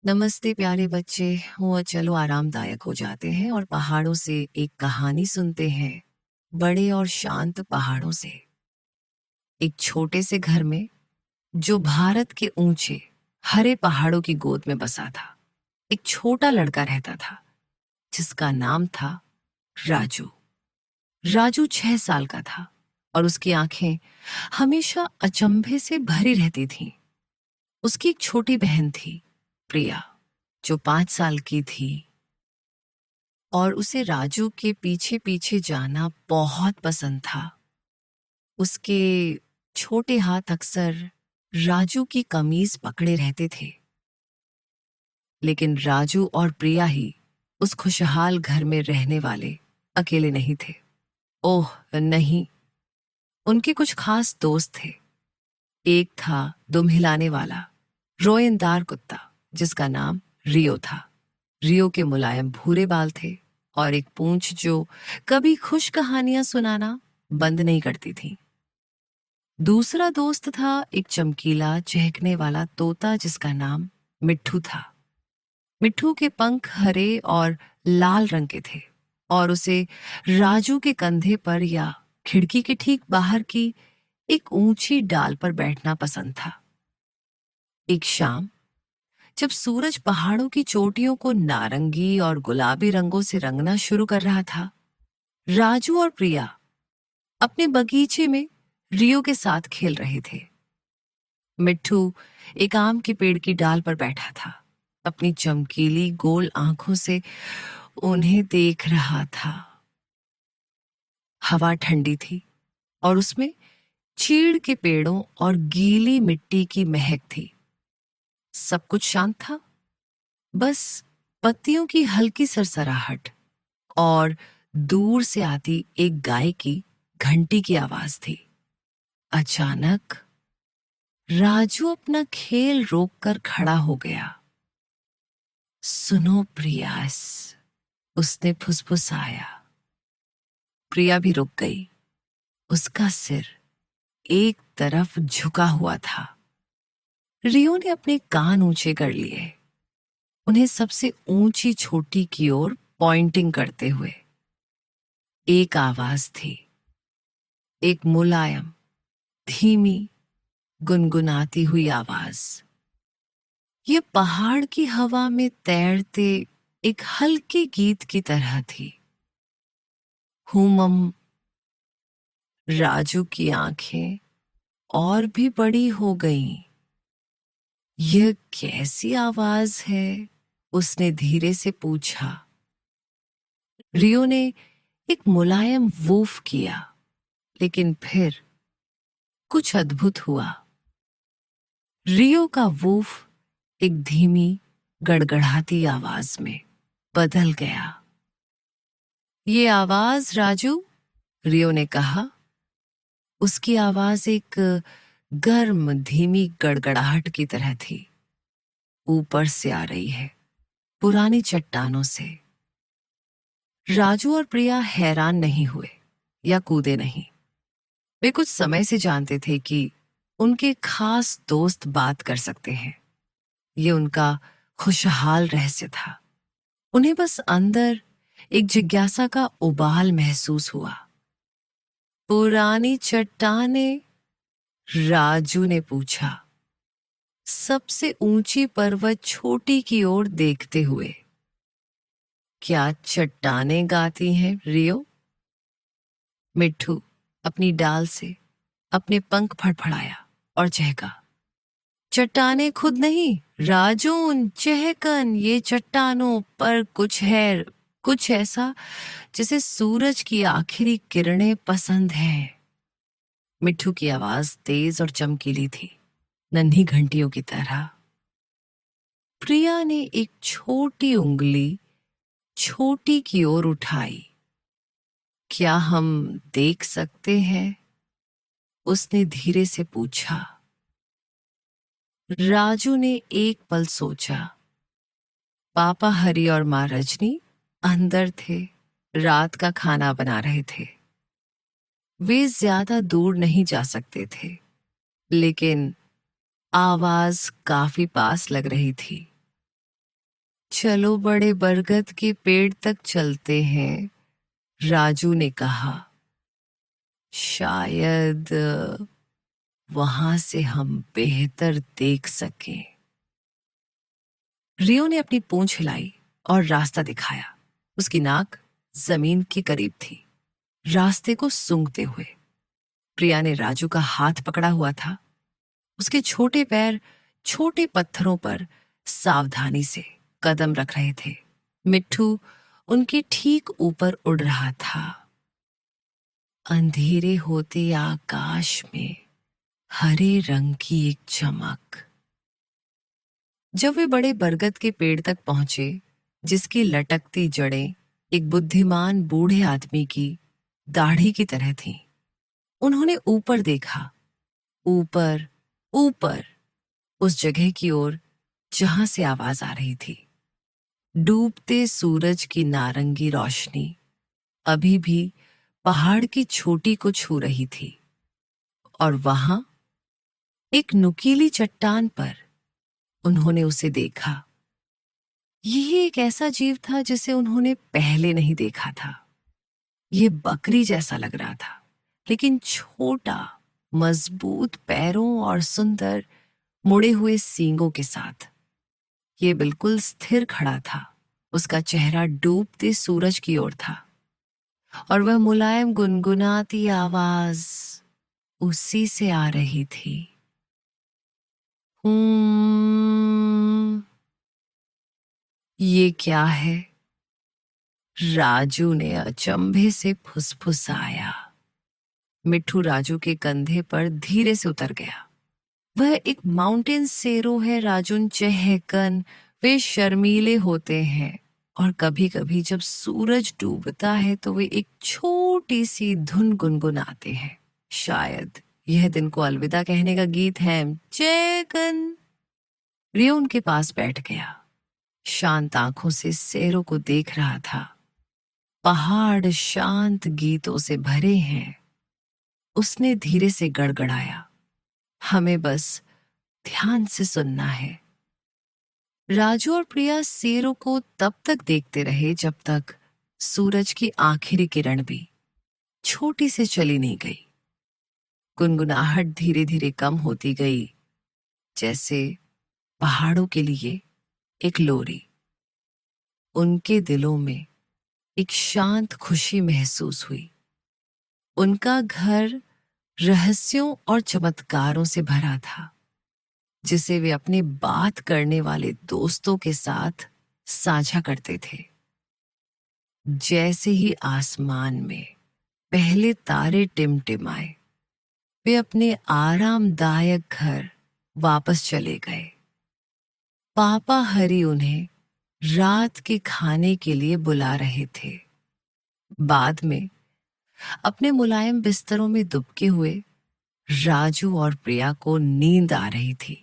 नमस्ते प्यारे बच्चे। हुआ चलो आरामदायक हो जाते हैं और पहाड़ों से एक कहानी सुनते हैं। बड़े और शांत पहाड़ों से। एक छोटे से घर में, जो भारत के ऊंचे हरे पहाड़ों की गोद में बसा था, एक छोटा लड़का रहता था जिसका नाम था राजू। राजू 6 साल का था और उसकी आंखें हमेशा अचंभे से भरी रहती थीं। उसकी एक छोटी बहन थी, प्रिया, जो 5 साल की थी और उसे राजू के पीछे पीछे जाना बहुत पसंद था। उसके छोटे हाथ अक्सर राजू की कमीज पकड़े रहते थे। लेकिन राजू और प्रिया ही उस खुशहाल घर में रहने वाले अकेले नहीं थे। ओह नहीं, उनके कुछ खास दोस्त थे। एक था दुम हिलाने वाला रोएंदार कुत्ता जिसका नाम रियो था। रियो के मुलायम भूरे बाल थे और एक पूंछ जो कभी खुश कहानियां सुनाना बंद नहीं करती थी। दूसरा दोस्त था एक चमकीला चहकने वाला तोता जिसका नाम मिट्ठू था। मिट्ठू के पंख हरे और लाल रंग के थे और उसे राजू के कंधे पर या खिड़की के ठीक बाहर की एक ऊंची डाल पर बैठना पसंद था। एक शाम, जब सूरज पहाड़ों की चोटियों को नारंगी और गुलाबी रंगों से रंगना शुरू कर रहा था, राजू और प्रिया अपने बगीचे में रियो के साथ खेल रहे थे। मिट्ठू एक आम के पेड़ की डाल पर बैठा था, अपनी चमकीली गोल आंखों से उन्हें देख रहा था। हवा ठंडी थी और उसमें चीड़ के पेड़ों और गीली मिट्टी की महक थी। सब कुछ शांत था, बस पत्तियों की हल्की सरसराहट और दूर से आती एक गाय की घंटी की आवाज थी। अचानक राजू अपना खेल रोककर खड़ा हो गया। सुनो प्रियास, उसने फुसफुसाया। प्रिया भी रुक गई। उसका सिर एक तरफ झुका हुआ था। रियो ने अपने कान ऊंचे कर लिए, उन्हें सबसे ऊंची छोटी की ओर पॉइंटिंग करते हुए। एक आवाज थी, एक मुलायम, धीमी, गुनगुनाती हुई आवाज। ये पहाड़ की हवा में तैरते एक हल्के गीत की तरह थी। हुमम। राजू की आंखें और भी बड़ी हो गईं। यह कैसी आवाज है? उसने धीरे से पूछा। रियो ने एक मुलायम वूफ किया, लेकिन फिर कुछ अद्भुत हुआ। रियो का वूफ एक धीमी, गड़गड़ाती आवाज में बदल गया। ये आवाज राजू, रियो ने कहा। उसकी आवाज एक गर्म, धीमी गड़गड़ाहट की तरह थी। ऊपर से आ रही है, पुरानी चट्टानों से। राजू और प्रिया हैरान नहीं हुए या कूदे नहीं। वे कुछ समय से जानते थे कि उनके खास दोस्त बात कर सकते हैं। ये उनका खुशहाल रहस्य था। उन्हें बस अंदर एक जिज्ञासा का उबाल महसूस हुआ। पुरानी चट्टानें? राजू ने पूछा, सबसे ऊंची पर्वत छोटी की ओर देखते हुए। क्या चट्टानें गाती हैं, रियो? मिट्ठू अपनी डाल से अपने पंख फड़फड़ाया और चहका। चट्टानें खुद नहीं, राजून, चहकन, ये चट्टानों पर कुछ है, कुछ ऐसा जिसे सूरज की आखिरी किरणें पसंद हैं। मिट्ठू की आवाज तेज और चमकीली थी, नन्ही घंटियों की तरह। प्रिया ने एक छोटी उंगली छोटी की ओर उठाई। क्या हम देख सकते हैं? उसने धीरे से पूछा। राजू ने एक पल सोचा। पापा हरी और माँ रजनी अंदर थे, रात का खाना बना रहे थे। वे ज्यादा दूर नहीं जा सकते थे, लेकिन आवाज काफी पास लग रही थी। चलो बड़े बरगद के पेड़ तक चलते हैं, राजू ने कहा। शायद वहां से हम बेहतर देख सकें। रियो ने अपनी पूंछ हिलाई और रास्ता दिखाया। उसकी नाक जमीन के करीब थी, रास्ते को सूंघते हुए। प्रिया ने राजू का हाथ पकड़ा हुआ था। उसके छोटे पैर छोटे पत्थरों पर सावधानी से कदम रख रहे थे। मिट्ठू उनके ठीक ऊपर उड़ रहा था। अंधेरे होते आकाश में हरे रंग की एक चमक। जब वे बड़े बरगद के पेड़ तक पहुंचे, जिसकी लटकती जड़ें एक बुद्धिमान बूढ़े आदमी की दाढ़ी की तरह थीं, उन्होंने ऊपर देखा, ऊपर ऊपर, उस जगह की ओर जहां से आवाज आ रही थी। डूबते सूरज की नारंगी रोशनी अभी भी पहाड़ की चोटी को छू रही थी, और वहां एक नुकीली चट्टान पर उन्होंने उसे देखा। यह एक ऐसा जीव था जिसे उन्होंने पहले नहीं देखा था। यह बकरी जैसा लग रहा था, लेकिन छोटा, मजबूत पैरों और सुंदर मुड़े हुए सींगों के साथ। यह बिल्कुल स्थिर खड़ा था। उसका चेहरा डूबते सूरज की ओर था, और वह मुलायम गुनगुनाती आवाज उसी से आ रही थी। ये क्या है? राजू ने अचंभे से फुसफुसाया। मिट्ठू राजू के कंधे पर धीरे से उतर गया। वह एक माउंटेन सेरो है राजुन चहकन। वे शर्मीले होते हैं, और कभी कभी जब सूरज डूबता है तो वे एक छोटी सी धुन गुनगुनाते हैं। शायद यह दिन को अलविदा कहने का गीत है। चहकन। रियो उनके पास बैठ गया, शांत आंखों से सेरो को देख रहा था। पहाड़ शांत गीतों से भरे हैं। उसने धीरे से गड़गड़ाया, हमें बस ध्यान से सुनना है। राजू और प्रिया सेरो को तब तक देखते रहे जब तक सूरज की आखिरी किरण भी छोटी से चली नहीं गई। गुनगुनाहट धीरे धीरे कम होती गई, जैसे पहाड़ों के लिए एक लोरी। उनके दिलों में एक शांत खुशी महसूस हुई। उनका घर रहस्यों और चमत्कारों से भरा था, जिसे वे अपने बात करने वाले दोस्तों के साथ साझा करते थे। जैसे ही आसमान में पहले तारे टिमटिमाए, वे अपने आरामदायक घर वापस चले गए। पापा हरी उन्हें रात के खाने के लिए बुला रहे थे। बाद में अपने मुलायम बिस्तरों में दुबके हुए राजू और प्रिया को नींद आ रही थी।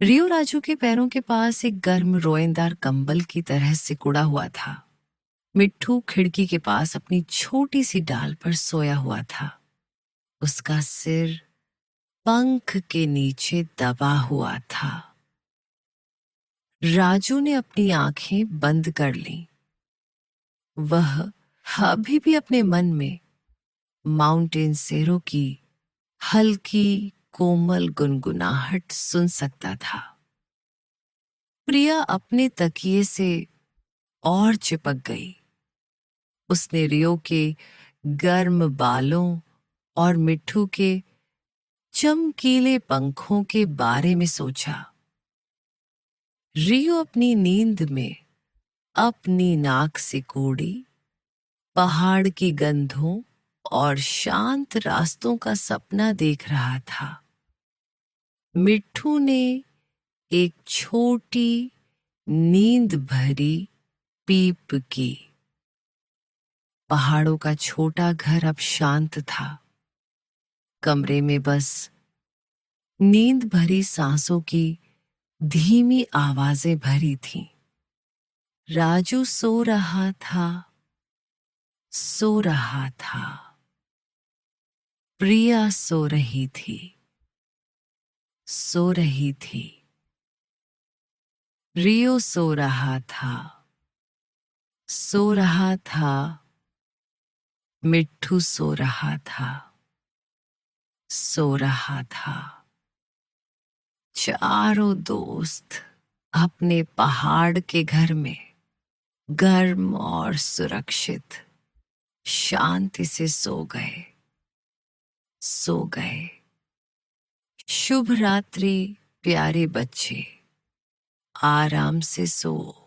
रियो राजू के पैरों के पास एक गर्म रोएंदार कंबल की तरह सिकुड़ा हुआ था। मिट्ठू खिड़की के पास अपनी छोटी सी डाल पर सोया हुआ था। उसका सिर पंख के नीचे दबा हुआ था। राजू ने अपनी आंखें बंद कर लीं। वह अभी भी अपने मन में माउंटेन सेरो की हल्की कोमल गुनगुनाहट सुन सकता था। प्रिया अपने तकिए से और चिपक गई। उसने रियो के गर्म बालों और मिट्ठू के चमकीले पंखों के बारे में सोचा। रियो अपनी नींद में अपनी नाक से कोड़ी पहाड़ की गंधों और शांत रास्तों का सपना देख रहा था। मिट्ठू ने एक छोटी नींद भरी पीप की। पहाड़ों का छोटा घर अब शांत था। कमरे में बस नींद भरी सांसों की धीमी आवाजें भरी थीं। राजू सो रहा था, सो रहा था। प्रिया सो रही थी, सो रही थी। रियो सो रहा था, सो रहा था। मिट्ठू सो रहा था, सो रहा था। चारों दोस्त अपने पहाड़ के घर में गर्म और सुरक्षित शांति से सो गए, सो गए। शुभ रात्रि प्यारे बच्चे, आराम से सो।